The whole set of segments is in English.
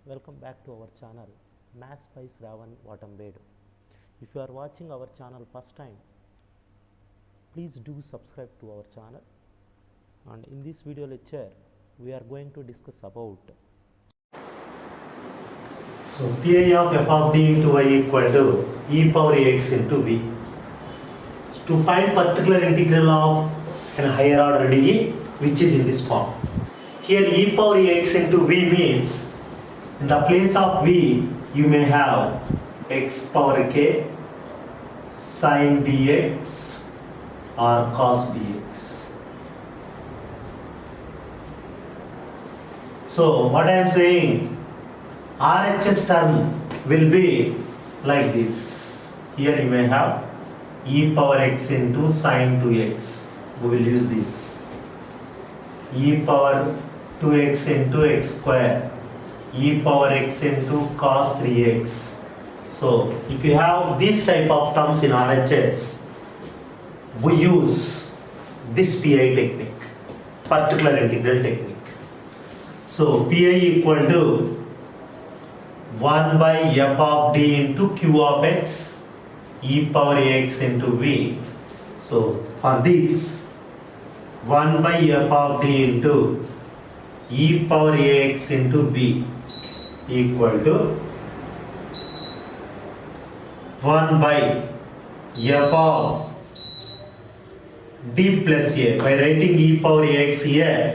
Welcome back to our channel Maths by SRAVAN VATAMBEDU. If you are watching our channel first time, please do subscribe to our channel. And in this video lecture, we are going to discuss about Pi of f of d into y equal to e power ax into v. To find particular integral of an higher order dE, which is in this form. Here e power ax into v means in the place of v you may have x power k sin bx or cos bx. So what I am saying, RHS term will be like this. Here you may have e power x into sin 2x. We will use this. E power 2x into x square. E power x into cos 3x. So if you have this type of terms in RHS, we use this PI technique, particular integral technique. So PI equal to 1 by f of d into q of x e power ax into v. So for this, 1 by f of d into e power ax into v equal to 1 by f of d plus a. By writing e power ax here,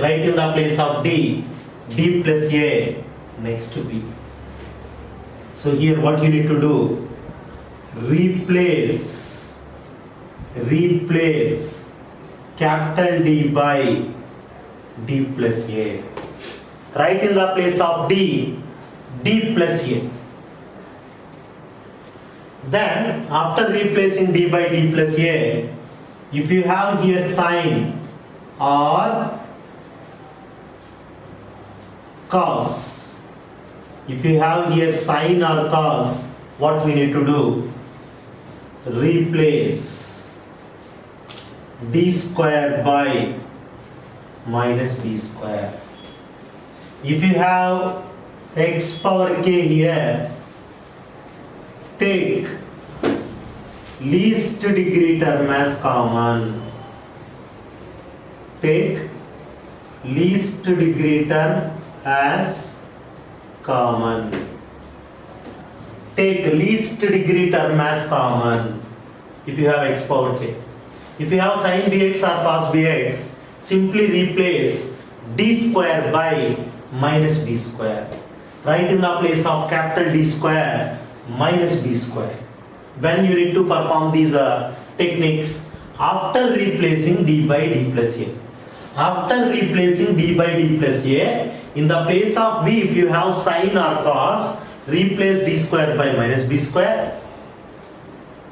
write in the place of d plus a next to b. So here what you need to do, replace capital D by d plus a. Write in the place of d plus a. Then after replacing d by d plus a, if you have here sin or cos, what we need to do, replace d squared by minus b square. If you have x power k here, take least degree term as common. Take least degree term as common. Take least degree term as common if you have x power k. If you have sin bx or cos bx, simply replace d square by minus b square. Write in the place of capital D square minus b square. When you need to perform these techniques, after replacing d by d plus a. After replacing d by d plus a, in the place of b, if you have sin or cos, replace d square by minus b square.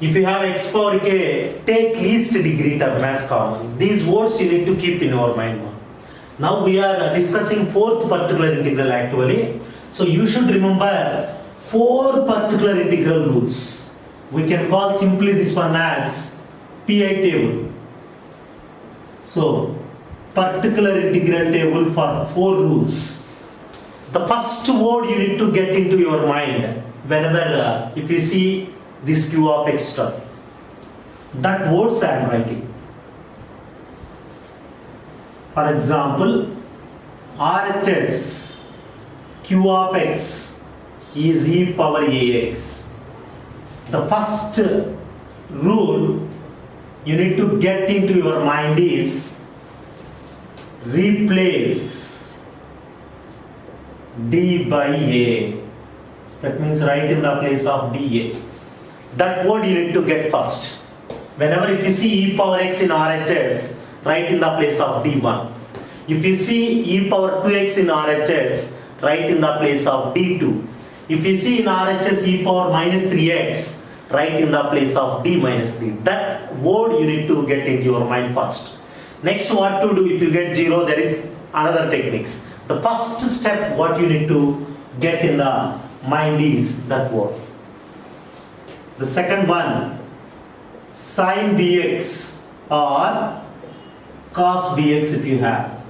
If you have x power k, take least degree term as common. These words you need to keep in your mind. Now we are discussing fourth particular integral actually. So you should remember four particular integral rules. We can call simply this one as PI table. So particular integral table for four rules. The first word you need to get into your mind whenever if you see this q of x term, that words I am writing. For example, RHS q of x is e power ax. The first rule you need to get into your mind is replace d by a. That means write in the place of dA. That word you need to get first. Whenever if you see e power x in RHS, write in the place of d1. If you see e power 2x in RHS, write in the place of d2. If you see in RHS e power minus 3x, write in the place of d minus 3. That word you need to get into your mind first. Next, what to do if you get 0, there is another techniques. The first step what you need to get in the mind is that word. The second one, sin bx or cos bx if you have.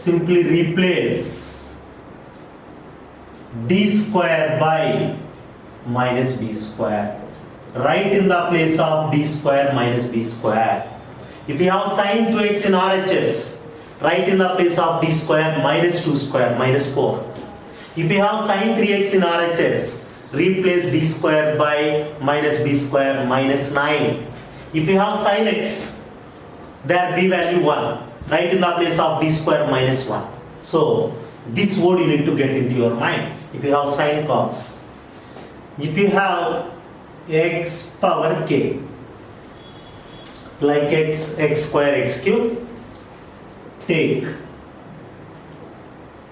simply replace d square by minus b square. Write in the place of d square minus b square. If you have sine 2x in RHS, write in the place of d square minus 2 square minus 4. If you have sine 3x in RHS, replace d square by minus b square minus 9. If you have sine x, there b value 1. Write in the place of d square minus 1. So this word you need to get into your mind. If you have sine cos. If you have x power k, like x square x cube, take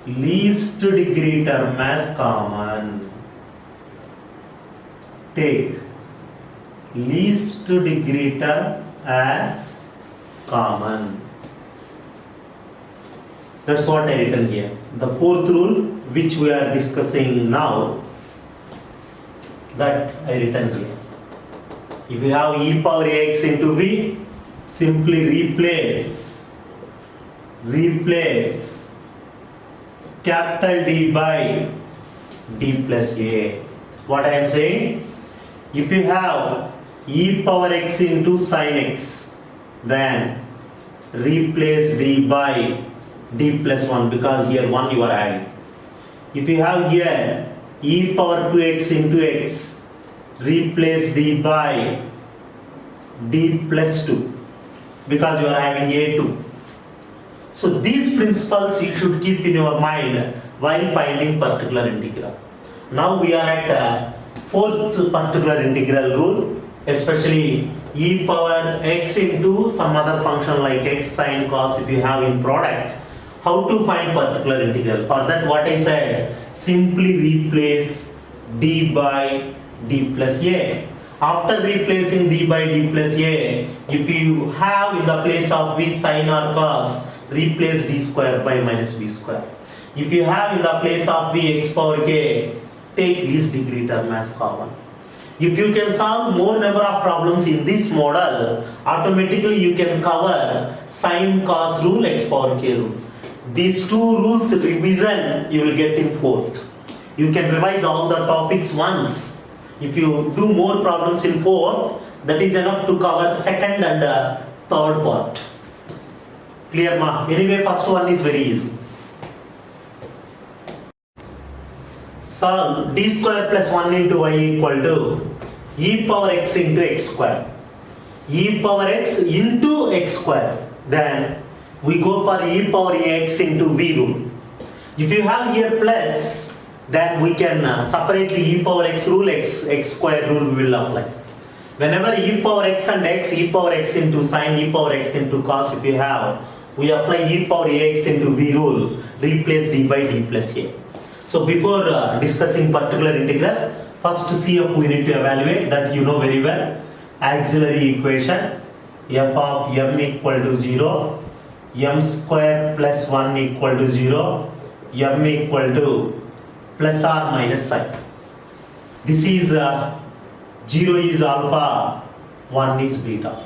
least degree term as common. Take least degree term as common. That's what I written here. The fourth rule which we are discussing now, that I written here. If you have e power ax into b, simply replace capital D by d plus a. What I am saying? If you have e power x into sin x, then replace d by d plus 1, because here 1 you are adding. If you have here e power 2x into x, replace d by d plus 2, because you are having a2. So these principles you should keep in your mind while finding particular integral. Now we are at fourth particular integral rule, especially e power x into some other function like x sin cos. If you have in product, how to find particular integral? For that, what I said, simply replace d by d plus a. After replacing d by d plus a, if you have in the place of b sin or cos, replace d square by minus b square. If you have in the place of b x power k, take least degree term as common. If you can solve more number of problems in this model, automatically you can cover sin cos rule, x power k rule. These two rules revision you will get in fourth. You can revise all the topics once. If you do more problems in fourth, that is enough to cover second and third part. Clear ma? Anyway, first one is very easy. Solve d square plus 1 into y equal to e power x into x square. E power x into x square. Then we go for e power ax into b rule. If you have here plus, then we can separately e power x rule, x square rule we will apply. Whenever e power x and x, e power x into sin, e power x into cos, if you have, we apply e power ax into b rule, replace d by d plus a. So before discussing particular integral, first CF we need to evaluate, that you know very well. Auxiliary equation, f of m equal to 0, m square plus 1 equal to 0, m equal to plus or minus sign. This is 0 is alpha, 1 is beta.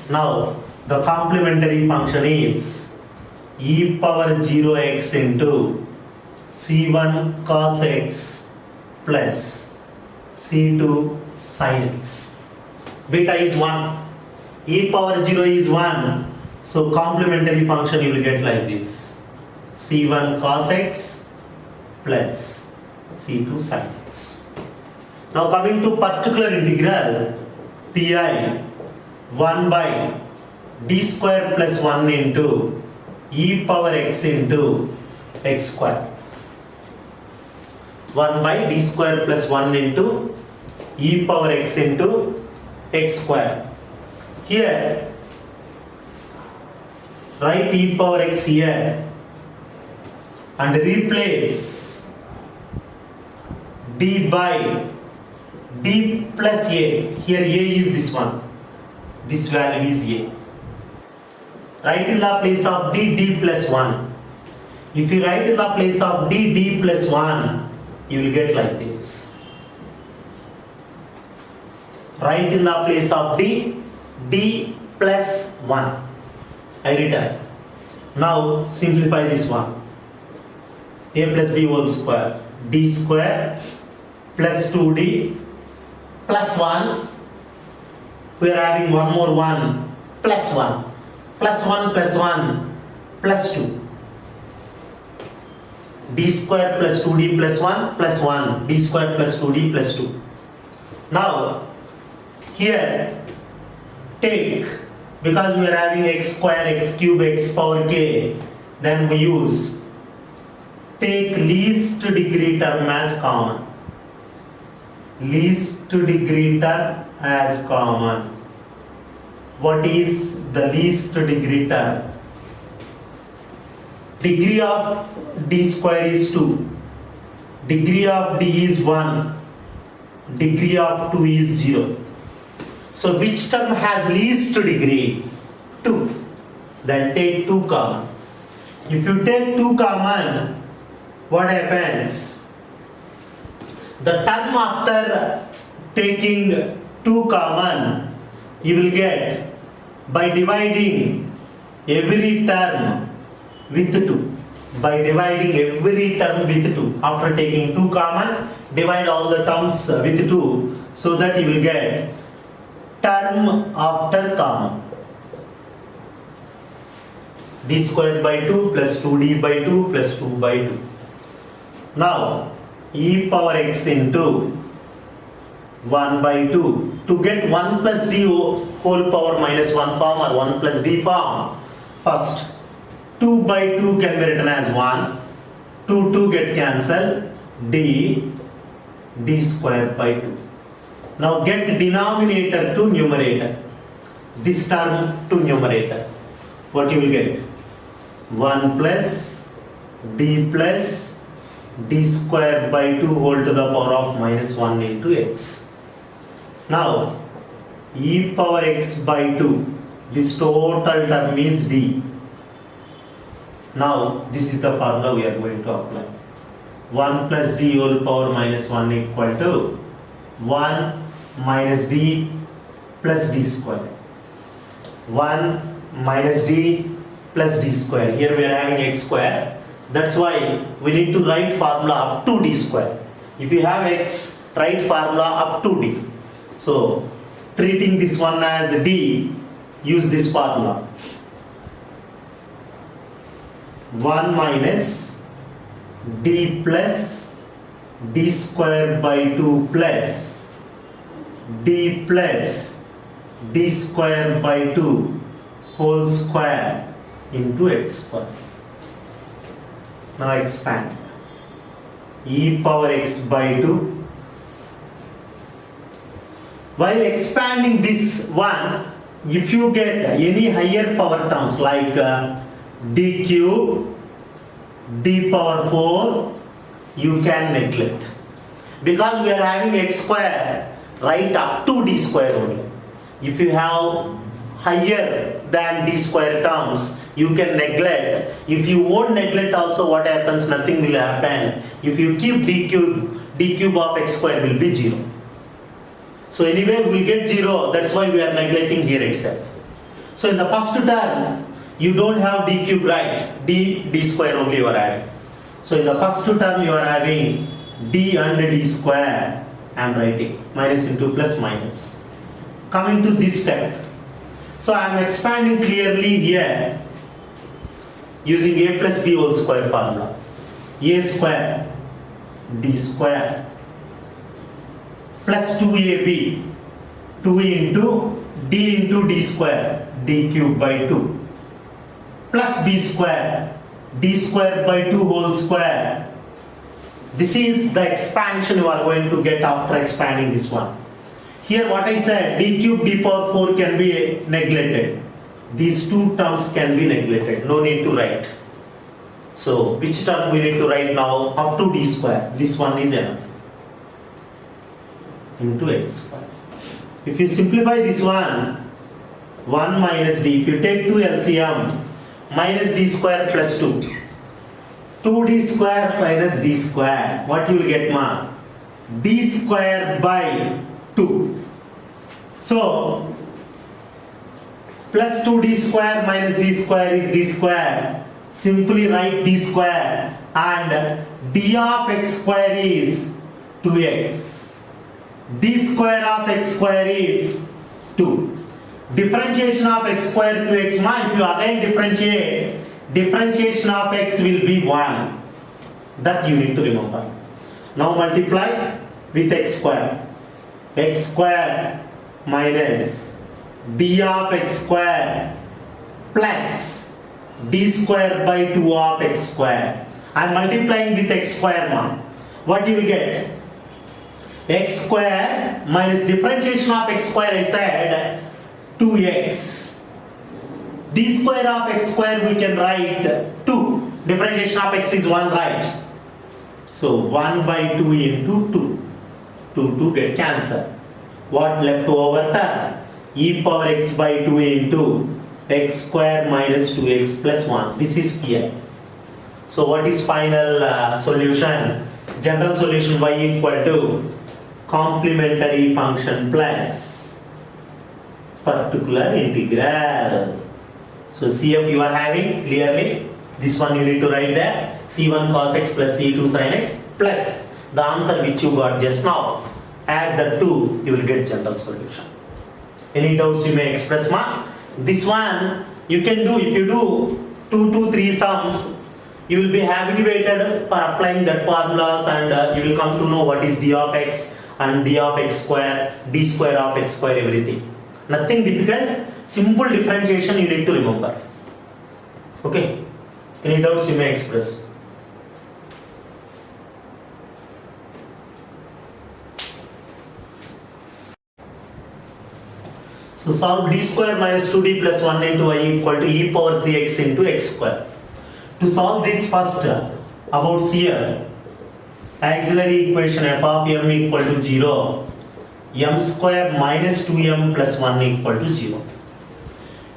Now the complementary function is e power 0x into c1 cos x plus c2 sin x. Beta is 1. E power 0 is 1. So complementary function you will get like this. c1 cos x plus c2 sin x. Now coming to particular integral, pi 1 by d square plus 1 into e power x into x square. 1 by d square plus 1 into e power x into x square. Here write e power x here and replace d by d plus a. Here a is this one. This value is a. Write in the place of d plus 1. If you write in the place of d plus 1, you will get like this. Write in the place of d plus 1. I return. Now simplify this one. A plus b whole square. D square plus 2d plus 1. We are having one more 1 plus 1. Plus 1 plus 1 plus 2. D square plus 2d plus 1 plus 1. D square plus 2d plus 2. Now here take, because we are having x square, x cube, x power k, then we use take least degree term as common. Least degree term as common. What is the least degree term? Degree of d square is 2. Degree of d is 1. Degree of 2 is 0. So which term has least degree? 2. Then take 2 common. If you take 2 common, what happens? The term after taking 2 common, you will get by dividing every term with 2. By dividing every term with 2. After taking 2 common, divide all the terms with 2, so that you will get term after common. D square by 2 plus 2d by 2 plus 2 by 2. Now e power x into 1 by 2. To get 1 plus d whole power minus 1 form or 1 plus d form, first 2 by 2 can be written as 1. 2 get cancelled. D square by 2. Now get denominator to numerator. This term to numerator. What you will get? 1 plus d square by 2 whole to the power of minus 1 into x. Now e power x by 2. This total term is d. Now this is the formula we are going to apply. 1 plus d whole power minus 1 equal to 1 minus d plus d square. 1 minus d plus d square. Here we are having x square. That's why we need to write formula up to d square. If you have x, write formula up to d. So treating this one as d, use this formula. 1 minus d plus d square by 2 plus d plus d square by 2 whole square into x square. Now expand. E power x by 2. While expanding this one, if you get any higher power terms like d cube, d power 4, you can neglect. Because we are having x square, right up to d square only. If you have higher than d square terms, you can neglect. If you won't neglect also, what happens? Nothing will happen. If you keep d cube of x square will be 0. So anyway we will get 0, that's why we are neglecting here itself. So in the first term, you don't have d cube, right? D square only you are having. So in the first term you are having d and d square. I am writing minus into plus minus. Coming to this step. So I am expanding clearly here using a plus b whole square formula. A square d square plus 2ab, 2 into d square, d cube by 2, plus b square, d square by 2 whole square. This is the expansion you are going to get after expanding this one. Here what I said, d cube d power 4 can be neglected. These two terms can be neglected, no need to write. So which term we need to write now? Up to d square, this one is enough. Into x square. If you simplify this one, 1 minus d, if you take 2 LCM, minus d square plus 2. 2d square minus d square. What you will get, ma? d square by 2. So plus 2d square minus d square is d square. simply write d square, and d of x square is 2x. D square of x square is 2. Differentiation of x square to x, if you again differentiate, differentiation of x will be 1. That you need to remember. Now multiply with x square. X square minus d of x square plus d square by 2 of x square. I am multiplying with x square now. What you will get? X square minus differentiation of x square, I said 2x. D square of x square we can write 2. Differentiation of x is 1, right? So 1 by 2 into 2. 2 get cancelled. What left over term? E power x by 2 into x square minus 2x plus 1. This is here. So what is final solution? General solution y equal to complementary function plus particular integral. So CF you are having clearly. This one you need to write there. C1 cos x plus C2 sin x plus the answer which you got just now. Add the 2, you will get general solution. Any doubts you may express, ma? This one you can do, if you do 2 to 3 sums, you will be habituated for applying that formulas, and you will come to know what is d of x and d of x square, d square of x square, everything. Nothing difficult, simple differentiation you need to remember. Okay, any doubts you may express. So solve d square minus 2d plus 1 into y equal to e power 3x into x square. To solve this first, about here, auxiliary equation f of m equal to 0, m square minus 2m plus 1 equal to 0.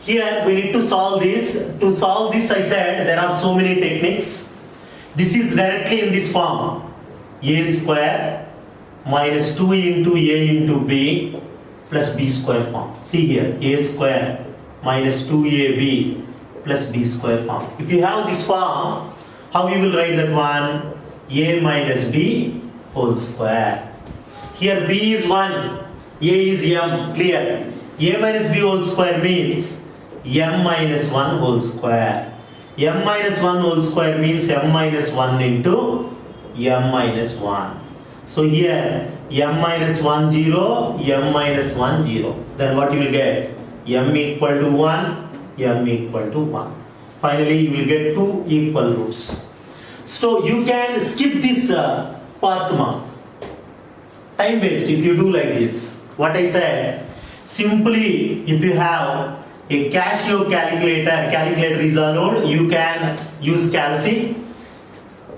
Here we need to solve this. To solve this, I said there are so many techniques. This is directly in this form. A square minus 2 into a into b plus b square form. See here, a square minus 2ab plus b square form. If you have this form, how you will write that one? A minus b whole square. Here b is 1, a is m, clear. A minus b whole square means m minus 1 whole square. M minus 1 whole square means m minus 1 into m minus 1. So here m minus 1 0, m minus 1 0. Then what you will get? M equal to 1, m equal to 1. Finally you will get 2 equal roots. So you can skip this part mark. Time waste if you do like this. What I said, simply if you have a Casio calculator is allowed, you can use Calci.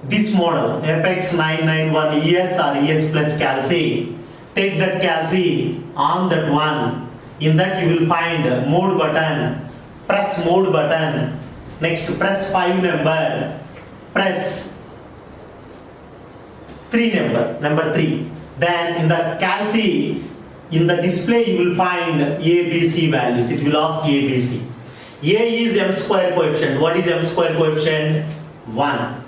This model FX991 ES or ES plus Calci, take that Calci on that one. In that you will find mode button, press mode button, next press 5 number, press 3 number 3. Then in the Calci, in the display you will find A, B, C values. It will ask A, B, C. A is m square coefficient. What is m square coefficient? 1.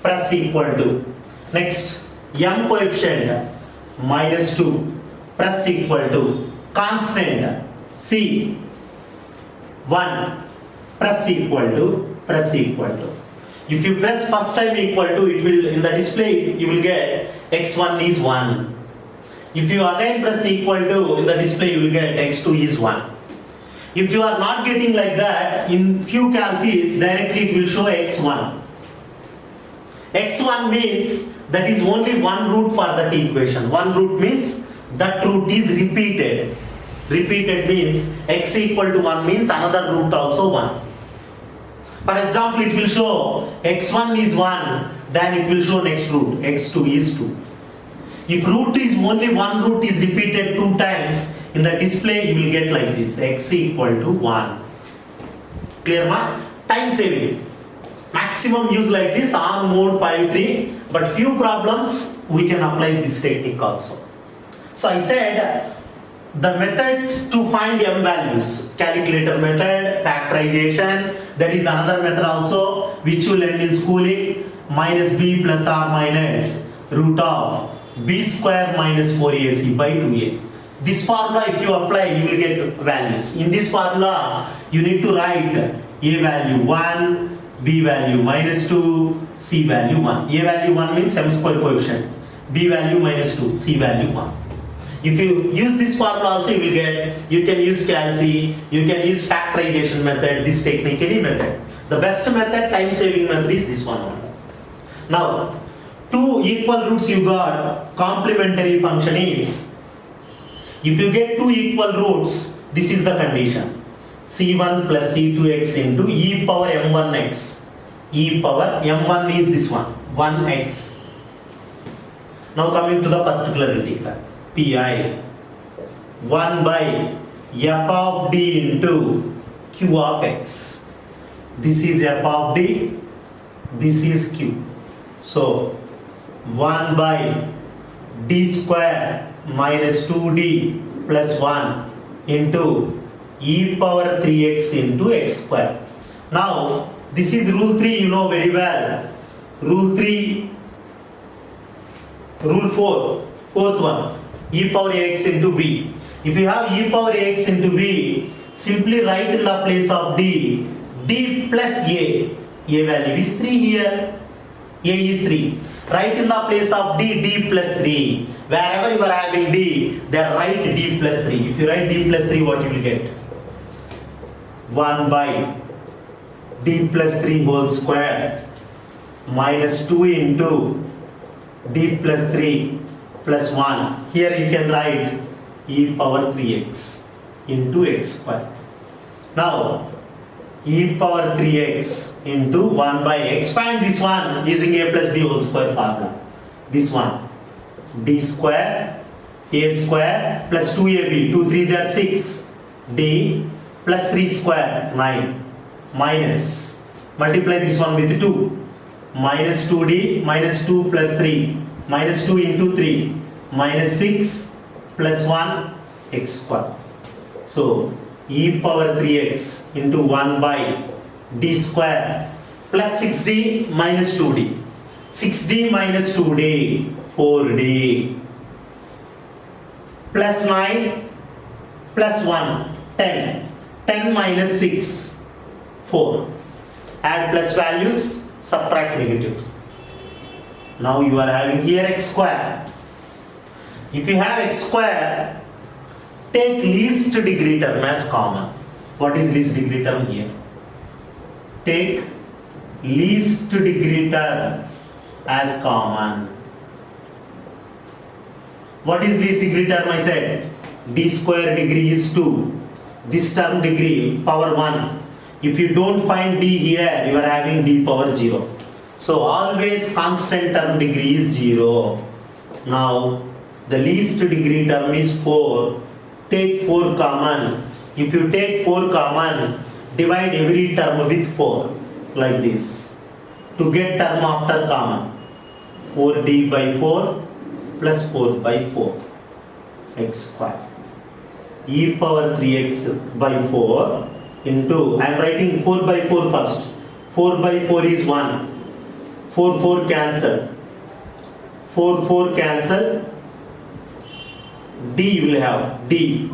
Press equal to. Next, m coefficient minus 2. Press equal to. Constant C 1. Press equal to. Press equal to. If you press first time equal to, it will in the display you will get x1 is 1. If you again press equal to, in the display you will get x2 is 1. If you are not getting like that, in few Calcis directly it will show x1. x1 means that is only one root for that equation. One root means that root is repeated. Repeated means x equal to 1 means another root also 1. For example, it will show x1 is 1, then it will show next root, x2 is 2. If root is only one root is repeated 2 times, in the display you will get like this, x equal to 1. Clear ma? Time saving. Maximum use like this on mode 5.3, but few problems we can apply this technique also. So I said the methods to find m values, calculator method, factorization, there is another method also which you learned in schooling, minus b plus or minus root of b square minus 4ac by 2a. This formula if you apply you will get values. In this formula you need to write a value 1, b value minus 2, c value 1. A value 1 means m square coefficient, b value minus 2, c value 1. If you use this formula also you will get, you can use calci, you can use factorization method, this technique, any method. The best method, time saving method is this one only. Now, two equal roots you got, complementary function is, if you get two equal roots, this is the condition. C1 plus C2x into e power m1x. E power m1 is this one, 1x. Now coming to the particular integral. Pi 1 by f of d into q of x. This is f of d, this is q. So 1 by d square minus 2d plus 1 into e power 3x into x square. Now this is rule 3, you know very well. Rule 3, rule 4, fourth one, e power ax into b. If you have e power ax into b, simply write in the place of d, d plus a. A value is 3 here, a is 3. Write in the place of d, d plus 3. Wherever you are having d, there write d plus 3. If you write d plus 3, what you will get? 1 by d plus 3 whole square minus 2 into d plus 3 plus 1. Here you can write e power 3x into x square. Now e power 3x into 1 by, expand this one using a plus b whole square formula. This one, d square a square plus 2ab, 2 3s are 6, d plus 3 square 9 minus, multiply this one with 2, minus 2d minus 2 plus 3 minus 2 into 3 minus 6 plus 1 x square. So e power 3x into 1 by d square plus 6d minus 2d. 6d minus 2d, 4d plus 9 plus 1, 10. 10 minus 6, 4. Add plus values, subtract negative. Now you are having here x square. If you have x square, take least degree term as common. What is least degree term here? Take least degree term as common. What is least degree term? I said d square degree is 2. This term degree power 1. If you don't find d here, you are having d power 0. So always constant term degree is 0. Now the least degree term is 4. Take 4 common. If you take 4 common, divide every term with 4 like this to get term after common. 4d by 4 plus 4 by 4 x square. E power 3x by 4 into, I am writing 4 by 4 first. 4 by 4 is 1. 4 4 cancel. 4 4 cancel. D you will have d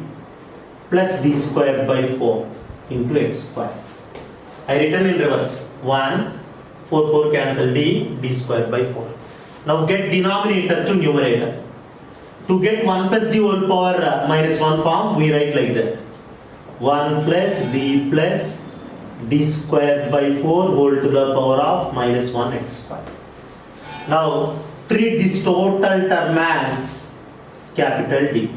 plus d squared by 4 into x square. I written in reverse. 1 4 4 cancel d squared by 4. Now get denominator to numerator. To get 1 plus d whole power minus 1 form, we write like that. 1 plus d squared by 4 whole to the power of minus 1 x square. Now treat this total term as capital D.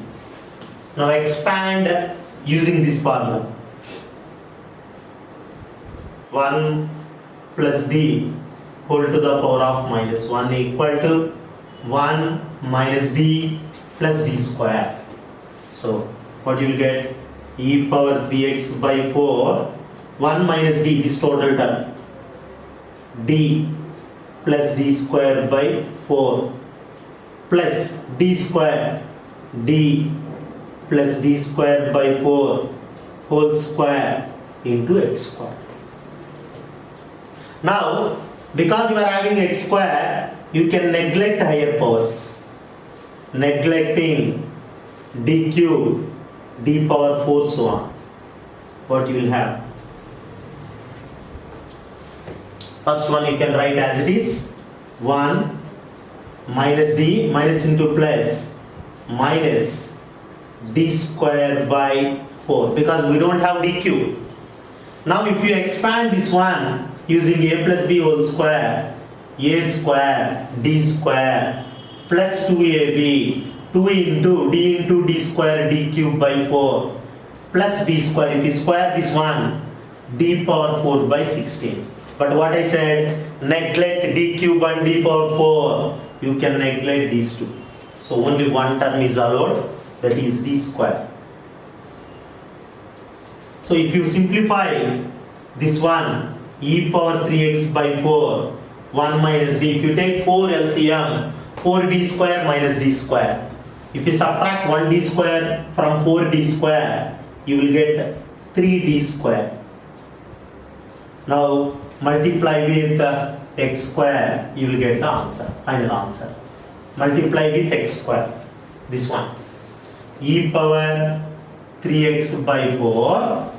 Now expand using this formula. 1 plus d whole to the power of minus 1 equal to 1 minus d plus d square. So what you will get? E power 3x by 4, 1 minus d, this total term, d plus d square by 4 plus d square, d plus d square by 4 whole square into x square. Now, because you are having x square, you can neglect higher powers. Neglecting d cube, d power 4 so on. What you will have? First one you can write as it is 1 minus d, minus into plus, minus d square by 4, because we don't have d cube. Now if you expand this one using a plus b whole square, a square d square plus 2ab, 2 into d square d cube by 4 plus d square. If you square this one, d power 4 by 16. But what I said, neglect d cube and d power 4. You can neglect these two. So only one term is allowed, that is d square. So if you simplify this one, e power 3x by 4, 1 minus d. If you take 4 LCM, 4d square minus d square. If you subtract 1d square from 4d square, you will get 3d square. Now multiply with x square, you will get the answer, final answer. Multiply with x square, this one. E power 3x by 4,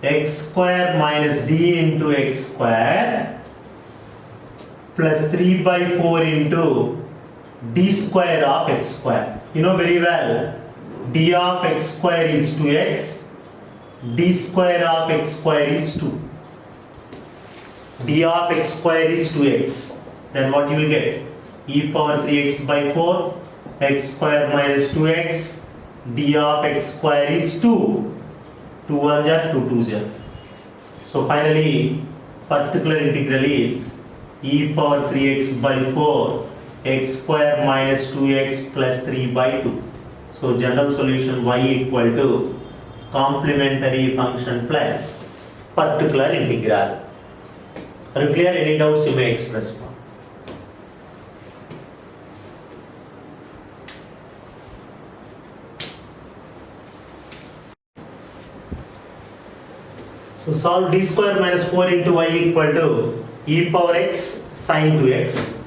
x square minus d into x square plus 3 by 4 into d square of x square. You know very well, d of x square is 2x, d square of x square is 2. d of x square is 2x. Then what you will get? E power 3x by 4, x square minus 2x, d of x square is 2. 2 1 jar, 2 2 jar. So finally, particular integral is e power 3x by 4, x square minus 2x plus 3 by 2. So general solution y equal to complementary function plus particular integral. Are you clear? Any doubts you may express. So solve d square minus 4 into y equal to e power x sin 2x.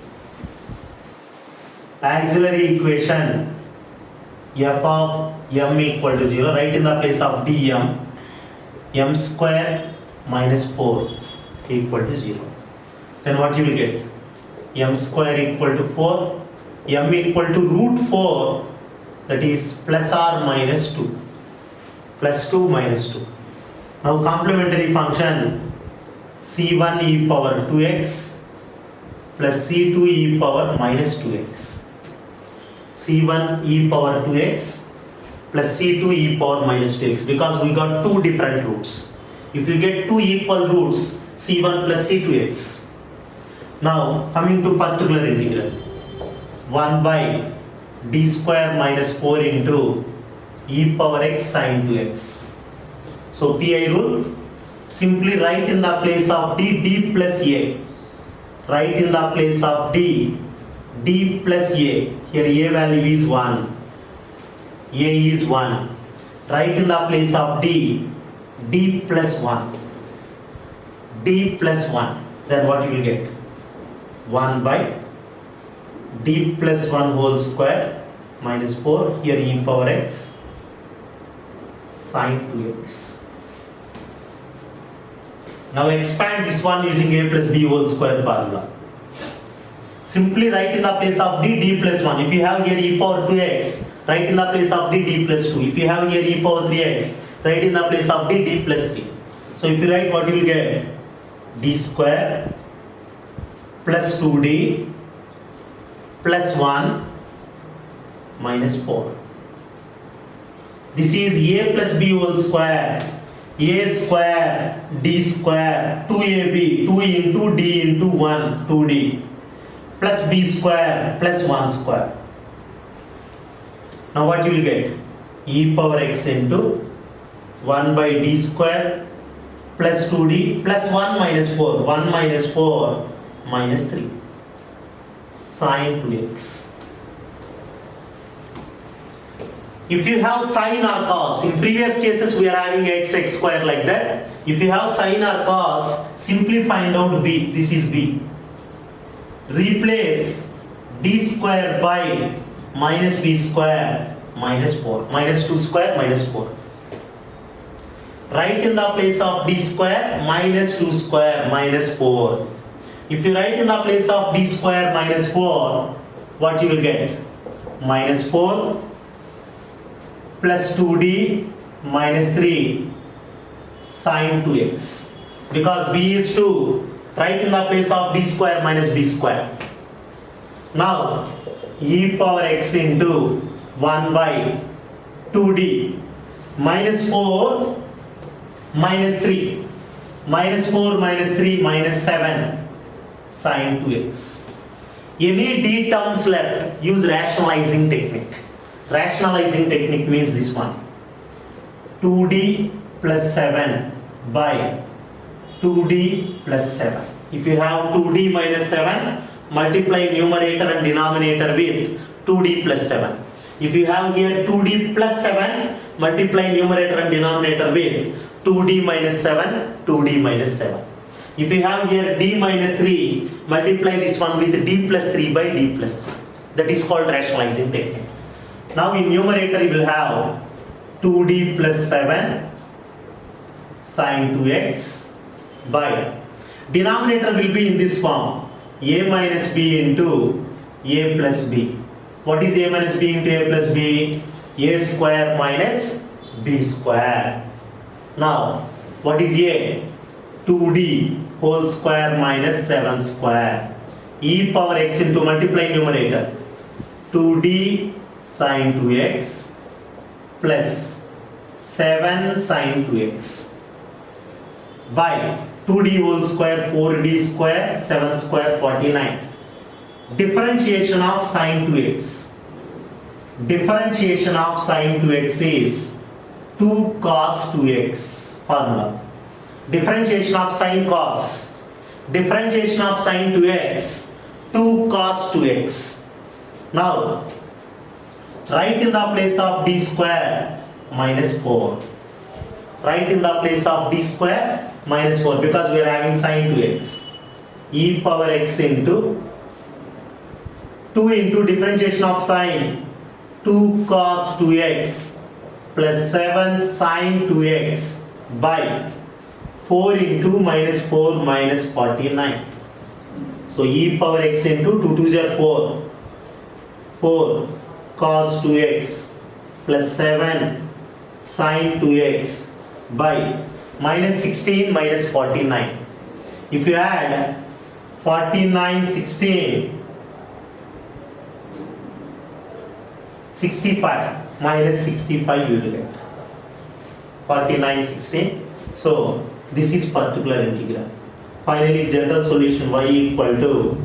Auxiliary equation f of m equal to 0. Write in the place of dm, m square minus 4 equal to 0. Then what you will get? M square equal to 4, m equal to root 4, that is plus or minus 2. Plus 2 minus 2. Now complementary function c1 e power 2x plus c2 e power minus 2x. c1 e power 2x plus c2 e power minus 2x, because we got two different roots. If you get two equal roots, c1 plus c2x. Now coming to particular integral, 1 by d square minus 4 into e power x sin 2x. So pi rule, simply write in the place of d plus a. Write in the place of d plus a. Here a value is 1. A is 1. Write in the place of d plus 1. D plus 1. Then what you will get? 1 by d plus 1 whole square minus 4. Here e power x sin 2x. Now expand this one using a plus b whole square formula. Simply write in the place of d plus 1. If you have here e power 2x, write in the place of d plus 2. If you have here e power 3x, write in the place of d plus 3. So if you write, what you will get? D square plus 2d plus 1 minus 4. This is a plus b whole square. A square d square 2ab, 2 into d into 1, 2d plus b square plus 1 square. Now what you will get? E power x into 1 by d square plus 2d plus 1 minus 4. 1 minus 4 minus 3 sin 2x. If you have sine or cos, in previous cases we are having x square like that. If you have sine or cos, simply find out b. This is b. Replace d square by minus b square minus 4. Minus 2 square minus 4. Write in the place of d square minus 2 square minus 4. If you write in the place of d square minus 4, what you will get? Minus 4 plus 2d minus 3 sine 2x. Because b is 2, write in the place of d square minus b square. Now, e power x into 1 by 2d minus 4 minus 3. Minus 4 minus 3 minus 7 sine 2x. Any d terms left, use rationalizing technique. Rationalizing technique means this one. 2d plus 7 by 2d plus 7. If you have 2d minus 7, multiply numerator and denominator with 2d plus 7. If you have here 2d plus 7, multiply numerator and denominator with 2d minus 7, 2d minus 7. If you have here d minus 3, multiply this one with d plus 3 by d plus 3. That is called rationalizing technique. Now in numerator you will have 2d plus 7 sine 2x by denominator will be in this form, a minus b into a plus b. What is a minus b into a plus b? A square minus b square. Now what is a? 2d whole square minus 7 square. E power x into multiply numerator. 2d sine 2x plus 7 sine 2x by 2d whole square 4d square 7 square 49. Differentiation of sine 2x. Differentiation of sine 2x is 2 cos 2x formula. Differentiation of sine cos. Differentiation of sine 2x 2 cos 2x. Now write in the place of d square minus 4. Write in the place of d square minus 4 because we are having sine 2x. E power x into 2 into differentiation of sine 2 cos 2x plus 7 sine 2x by 4 into minus 4 minus 49. So e power x into 2 2s are 4. 4 cos 2x plus 7 sine 2x by minus 16 minus 49. If you add 49, 16, 65 minus 65 you will get 49, 16. So this is particular integral. Finally, general solution y equal to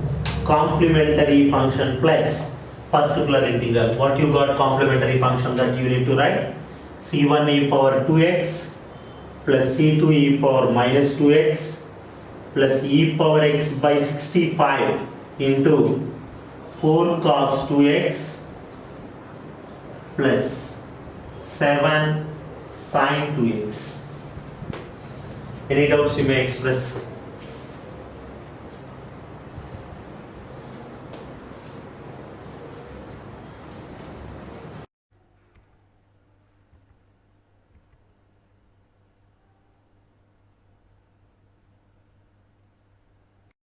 complementary function plus particular integral. What you got? Complementary function that you need to write. C1 e power 2x plus C2 e power minus 2x plus e power x by 65 into 4 cos 2x plus 7 sine 2x. Any doubts you may express.